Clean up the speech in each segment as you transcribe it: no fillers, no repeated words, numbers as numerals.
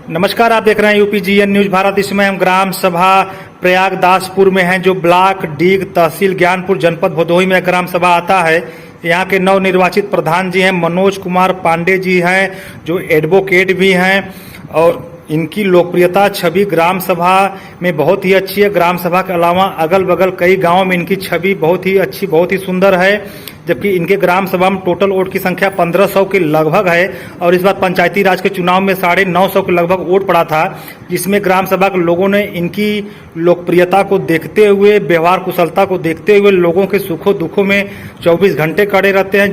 नमस्कार, आप देख रहे हैं यूपीजीएन न्यूज भारत। इसमें हम ग्राम सभा प्रयागदासपुर में हैं, जो ब्लॉक डीग तहसील ज्ञानपुर जनपद भदोही में ग्राम सभा आता है। यहाँ के नवनिर्वाचित प्रधान जी हैं मनोज कुमार पांडे जी हैं, जो एडवोकेट भी हैं और इनकी लोकप्रियता छवि ग्राम सभा में बहुत ही अच्छी है। ग्राम सभा के अलावा अगल बगल कई गांवों में इनकी छवि बहुत ही अच्छी, बहुत ही सुंदर है। जबकि इनके ग्राम सभा में टोटल वोट की संख्या 1500 के लगभग है और इस बार पंचायती राज के चुनाव में 950 के लगभग वोट पड़ा था, जिसमें ग्राम सभा के लोगों ने इनकी लोकप्रियता को देखते हुए, व्यवहार कुशलता को देखते हुए लोगों के सुखों दुखों में 24 घंटे खड़े रहते हैं।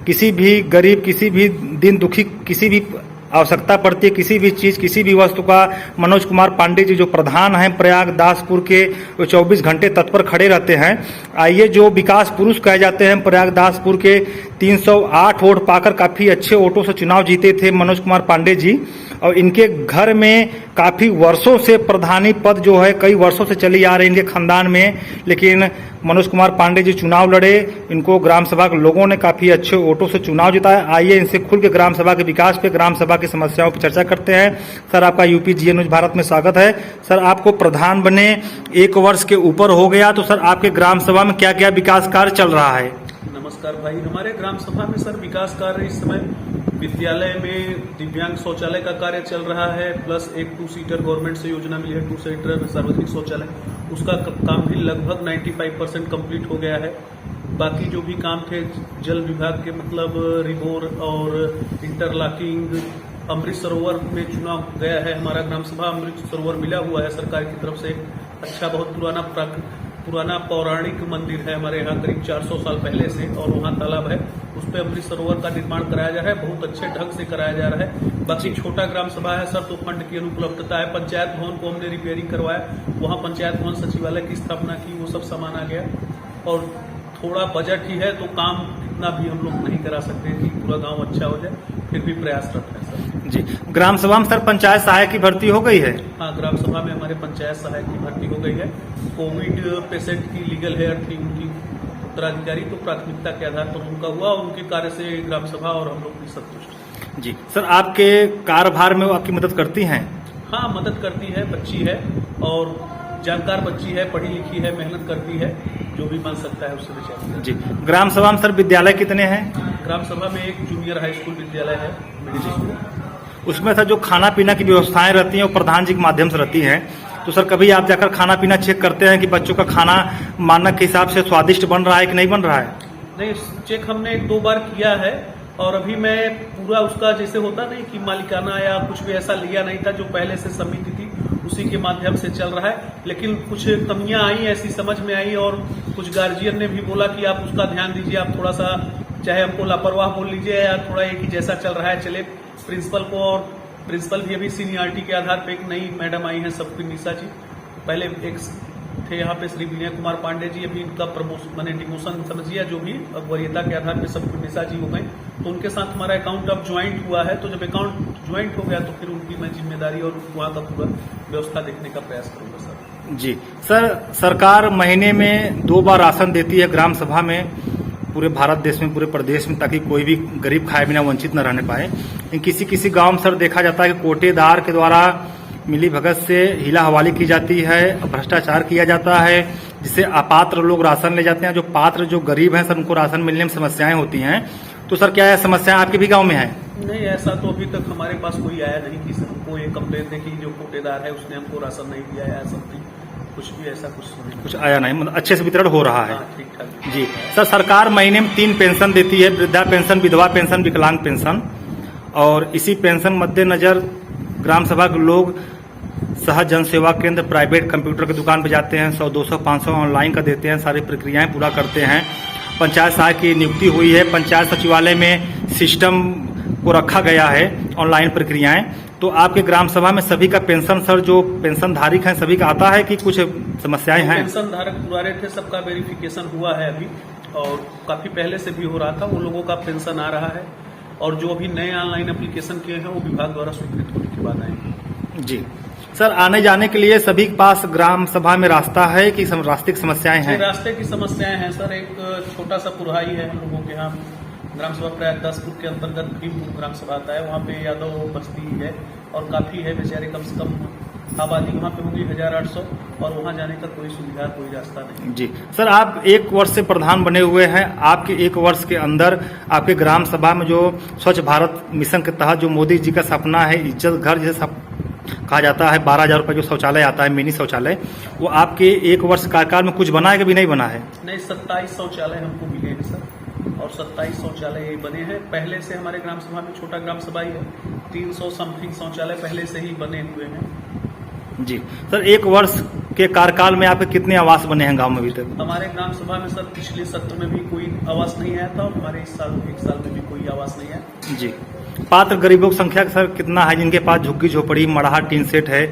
किसी भी गरीब, किसी भी दिन दुखी, किसी भी आवश्यकता पड़ती है किसी भी चीज, किसी भी वस्तु का, मनोज कुमार पांडे जी जो प्रधान हैं प्रयागदासपुर के, वो 24 घंटे तत्पर खड़े रहते हैं। आइए, जो विकास पुरुष कहे जाते हैं प्रयागदासपुर के, 308 वोट पाकर काफी अच्छे वोटों से चुनाव जीते थे मनोज कुमार पांडे जी। और इनके घर में काफी वर्षों से प्रधानी पद जो है कई वर्षों से चली आ रही इनके खानदान में, लेकिन मनोज कुमार पांडे जी चुनाव लड़े, इनको ग्राम सभा के लोगों ने काफी अच्छे वोटों से चुनाव जिताया। आइए इनसे खुल के ग्राम सभा के विकास पे, ग्राम सभा की समस्याओं पर चर्चा करते हैं। सर, आपका यूपीजीएन न्यूज भारत में स्वागत है। सर, आपको प्रधान बने 1 वर्ष के ऊपर हो गया, तो सर आपके ग्राम सभा में क्या क्या विकास कार्य चल रहा है? नमस्कार भाई, हमारे ग्राम सभा में सर विकास कार्य इस समय विद्यालय में दिव्यांग शौचालय का कार्य चल रहा है, प्लस एक 2 सीटर गवर्नमेंट से योजना मिली है, 2 सीटर सार्वजनिक शौचालय, उसका काम भी लगभग 95% कंप्लीट हो गया है। बाकी जो भी काम थे जल विभाग के, मतलब रिबोर और इंटरलॉकिंग, अमृत सरोवर में चुनाव गया है हमारा ग्राम सभा, अमृत सरोवर मिला हुआ है सरकार की तरफ से। अच्छा, बहुत पुराना पौराणिक मंदिर है हमारे यहाँ, करीब 400 साल पहले से, और वहाँ तालाब है, उस पर अमृत सरोवर का निर्माण कराया जा रहा है, बहुत अच्छे ढंग से कराया जा रहा है। बाकी छोटा ग्राम सभा है सर, तो फंड की अनुपलब्धता है। पंचायत भवन को हमने रिपेयरिंग करवाया, वहाँ पंचायत भवन सचिवालय की स्थापना की, वो सब सामान आ गया। और थोड़ा बजट ही है तो काम इतना भी हम लोग नहीं करा सकते कि पूरा गांव अच्छा हो जाए, फिर भी प्रयासरत है सर। जी, ग्राम सभा में सर पंचायत सहायक की भर्ती हो गई है? हाँ, ग्राम सभा में हमारे पंचायत सहायक की भर्ती हो गई है। कोविड पेशेंट की लीगल हेयर थी उनकी उत्तराधिकारी, तो प्राथमिकता के आधार पर उनका हुआ, उनके कार्य से ग्राम सभा और हम लोग भी संतुष्ट। जी सर, आपके कार्यभार में वो आपकी मदद करती हैं? हाँ, मदद करती है, बच्ची है और जानकार बच्ची है, पढ़ी लिखी है, मेहनत करती है, जो भी बन सकता है उससे विचार। जी, ग्राम सभा में सर विद्यालय कितने हैं? ग्राम सभा में एक जूनियर हाई स्कूल विद्यालय है, मिडिल स्कूल। उसमें सर जो खाना पीना की व्यवस्थाएं रहती हैं वो प्रधान जी के माध्यम से रहती हैं, तो सर कभी आप जाकर खाना पीना चेक करते हैं कि बच्चों का खाना मानक के हिसाब से स्वादिष्ट बन रहा है कि नहीं बन रहा है? नहीं, चेक हमने 1-2 बार किया है, और अभी मैं पूरा उसका जैसे होता नहीं कि मालिकाना या कुछ भी ऐसा लिया नहीं था, जो पहले से समिति थी उसी के माध्यम से चल रहा है। लेकिन कुछ कमियां आई, ऐसी समझ में आई, और कुछ गार्जियन ने भी बोला कि आप उसका ध्यान दीजिए, आप थोड़ा सा, चाहे हमको लापरवाह बोल लीजिए या थोड़ा एक ही जैसा चल रहा है चले। प्रिंसिपल को, और प्रिंसिपल भी अभी सीनियरिटी के आधार पर एक नई मैडम आई है सबकी, निशा जी, पहले एक थे यहाँ पे श्री विनय कुमार पांडे जी, अभी इनका प्रमोशन माने डिमोशन समझिए, जो भी अब वरीयता के आधार पे सब निशा जी हो गए, तो उनके साथ हमारा अकाउंट अब ज्वाइंट हुआ है। तो जब अकाउंट ज्वाइंट हो गया तो फिर उनकी मैं जिम्मेदारी और वहाँ का पूरा व्यवस्था देखने का प्रयास करूंगा सर। जी सर, सरकार महीने में 2 बार राशन देती है ग्राम सभा में, पूरे भारत देश में, पूरे प्रदेश में, ताकि कोई भी गरीब खाए बिना वंचित न रहने पाए। लेकिन किसी किसी गाँव में सर देखा जाता है कि कोटेदार के द्वारा मिली भगत से हिला हवाली की जाती है, भ्रष्टाचार किया जाता है, जिससे अपात्र लोग राशन ले जाते हैं। जो पात्र, जो गरीब हैं सर, उनको राशन मिलने में समस्याएं होती हैं। तो सर क्या यह समस्याएं आपके भी गांव में है? नहीं, ऐसा तो अभी तक हमारे पास कोई आया नहीं कि हमको ये कंप्लेंट है कि जो कोटेदार है उसने हमको राशन नहीं दिया है, समथिंग कुछ भी ऐसा कुछ आया नहीं, मतलब अच्छे से वितरण हो रहा है। ठीक ठाक। जी सर, सरकार महीने में 3 पेंशन देती है, वृद्धा पेंशन, विधवा पेंशन, विकलांग पेंशन, और इसी पेंशन मद्देनजर ग्राम सभा के लोग सहज जन सेवा केंद्र, प्राइवेट कंप्यूटर की दुकान पे जाते हैं, 100, 200, 500 ऑनलाइन का देते हैं, सारी प्रक्रियाएं पूरा करते हैं। पंचायत सहायक की नियुक्ति हुई है, पंचायत सचिवालय में सिस्टम को रखा गया है, ऑनलाइन प्रक्रियाएं। तो आपके ग्राम सभा में सभी का पेंशन सर, जो पेंशन धारक हैं सभी का आता है कि कुछ समस्याएं हैं? पेंशन धारक पुराने थे, सबका वेरिफिकेशन हुआ है अभी, और काफी पहले से भी हो रहा था, वो लोगों का पेंशन आ रहा है। और जो अभी नए ऑनलाइन एप्लीकेशन किए हैं वो विभाग द्वारा स्वीकृत होने के बाद आएंगे। जी सर, आने जाने के लिए सभी के पास ग्राम सभा में रास्ता है कि रास्ते की समस्याएं हैं? रास्ते की समस्याएं हैं सर, एक छोटा सा पुरहाई है हम लोगों के यहाँ, ग्राम सभा प्रयागदासपुर के अंतर्गत भीमपुर ग्राम सभा आता है। वहाँ पे यादव बस्ती है और काफ़ी है बेचारे, कम से कम आबादी वहाँ पे होगी 1800 और वहाँ जाने का कोई सुविधा, कोई रास्ता नहीं। जी सर, आप 1 वर्ष से प्रधान बने हुए हैं। आपके 1 वर्ष के अंदर आपके ग्राम सभा में जो स्वच्छ भारत मिशन के तहत जो मोदी जी का सपना है, इज्जत घर जैसे कहा जाता है, 12,000 रुपये जो शौचालय आता है, मिनी शौचालय, वो आपके 1 वर्ष कार्यकाल में कुछ बना है कि भी नहीं बना है? नहीं, 27 शौचालय हमको मिले हैं सर, और 27 शौचालय बने हैं। पहले से हमारे ग्राम सभा में, छोटा ग्राम सभा ही है, 300 समथिंग शौचालय पहले से ही बने हुए हैं। जी सर, 1 वर्ष के कार्यकाल में आपके कितने आवास बने हैं गांव में अभी तक? हमारे ग्राम सभा में सर पिछले सत्र में भी कोई आवास नहीं आया था और हमारे इस साल 1 साल में भी कोई आवास नहीं है। जी, पात्र गरीबों की संख्या सर कितना है जिनके पास झुग्गी झोपड़ी, मड़हा, टीन सेट है?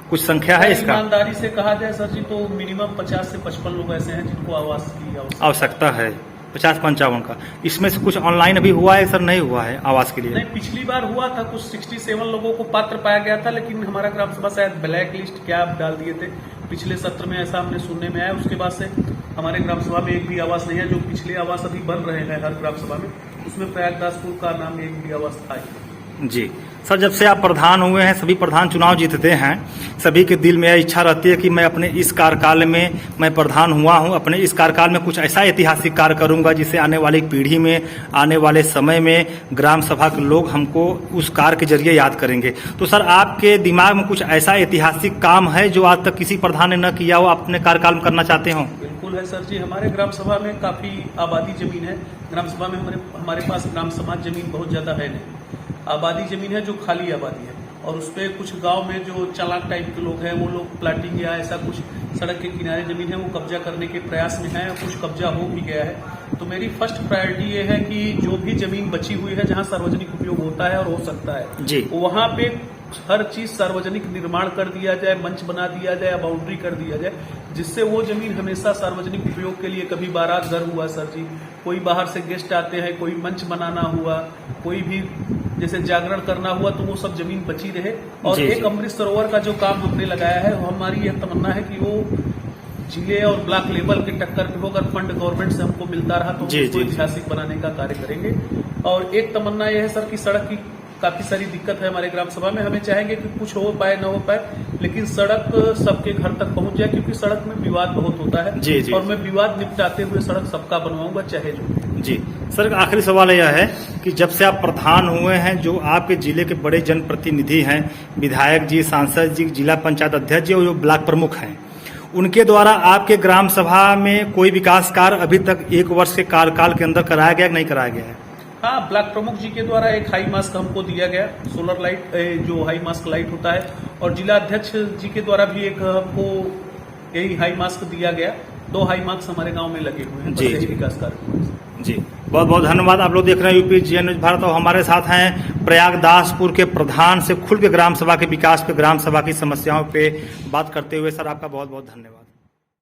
कुछ संख्या है इसका? ईमानदारी से कहा जाए सर जी तो मिनिमम 50 से 55 लोग ऐसे हैं जिनको आवास की आवश्यकता है। 50-55 का। इसमें से कुछ ऑनलाइन अभी हुआ है सर? नहीं हुआ है आवास के लिए? नहीं, पिछली बार हुआ था, कुछ 67 लोगों को पात्र पाया गया था, लेकिन हमारा ग्राम सभा शायद ब्लैक लिस्ट क्या डाल दिए थे पिछले सत्र में, ऐसा हमने सुनने में आया। उसके बाद से हमारे ग्राम सभा में एक भी आवास नहीं है। जो पिछले आवास अभी बन रहे हैं हर ग्राम सभा में, उसमें प्रयागदासपुर का नाम एक भी आवास था ही। जी सर, जब से आप प्रधान हुए हैं, सभी प्रधान चुनाव जीतते हैं, सभी के दिल में यह इच्छा रहती है कि मैं अपने इस कार्यकाल में मैं प्रधान हुआ हूं, अपने इस कार्यकाल में कुछ ऐसा ऐतिहासिक कार्य करूंगा जिससे आने वाली पीढ़ी में, आने वाले समय में ग्राम सभा के लोग हमको उस कार्य के जरिए याद करेंगे। तो सर, आपके दिमाग में कुछ ऐसा ऐतिहासिक काम है जो आज तक किसी प्रधान ने न किया हो, अपने कार्यकाल में करना चाहते हो? बिल्कुल है सर जी, हमारे ग्राम सभा में काफी आबादी जमीन है। ग्राम सभा में हमारे पास ग्राम सभा जमीन बहुत ज्यादा है नहीं, आबादी जमीन है जो खाली आबादी है, और उस पे कुछ गांव में जो चालाक टाइप के लोग हैं वो लोग प्लाटिंग या ऐसा कुछ सड़क के किनारे जमीन है वो कब्जा करने के प्रयास में है, कुछ कब्जा हो भी गया है। तो मेरी फर्स्ट प्रायोरिटी ये है कि जो भी जमीन बची हुई है जहां सार्वजनिक उपयोग होता है और हो सकता है जी, वहां पे हर चीज सार्वजनिक निर्माण कर दिया जाए, मंच बना दिया जाए, बाउंड्री कर दिया जाए, जिससे वो जमीन हमेशा सार्वजनिक उपयोग के लिए, कभी बारात घर हुआ सर जी, कोई बाहर से गेस्ट आते हैं, कोई मंच बनाना हुआ, कोई भी जैसे जागरण करना हुआ, तो वो सब जमीन बची रहे। और एक अमृत सरोवर का जो काम हमने लगाया है, हमारी यह तमन्ना है कि वो जिले और ब्लॉक लेवल के टक्कर पे होकर फंड गवर्नमेंट से हमको मिलता रहा तो उसको ऐतिहासिक बनाने का कार्य करेंगे। और एक तमन्ना यह है सर कि सड़क की काफी सारी दिक्कत है हमारे ग्राम सभा में, हमें चाहेंगे कि कुछ हो पाए न हो पाए, लेकिन सड़क सबके घर तक पहुंच जाए, क्योंकि सड़क में विवाद बहुत होता है। जी जी। और मैं विवाद निपटाते हुए सड़क सबका बनवाऊंगा, चाहे जो। जी सर, आखिरी सवाल यह है कि जब से आप प्रधान हुए हैं, जो आपके जिले के बड़े जनप्रतिनिधि हैं, विधायक जी, सांसद जी, जिला पंचायत अध्यक्ष जी और जो ब्लॉक प्रमुख हैं, उनके द्वारा आपके ग्राम सभा में कोई विकास कार्य अभी तक 1 वर्ष के कार्यकाल के अंदर कराया गया कि नहीं कराया गया है? हाँ, ब्लॉक प्रमुख जी के द्वारा एक हाई मास्क हमको दिया गया, सोलर लाइट जो हाई मास्क लाइट होता है, और जिला अध्यक्ष जी के द्वारा भी एक हमको यही हाई मास्क दिया गया। 2 हाई मास्क हमारे गांव में लगे हुए हैं विकास कार्य। जी, बहुत बहुत धन्यवाद। आप लोग देख रहे हैं यूपी जीएन न्यूज भारत, और हमारे साथ हैं प्रयागदासपुर के प्रधान से खुल के ग्राम सभा के विकास पे, ग्राम सभा की समस्याओं पे बात करते हुए। सर, आपका बहुत बहुत धन्यवाद।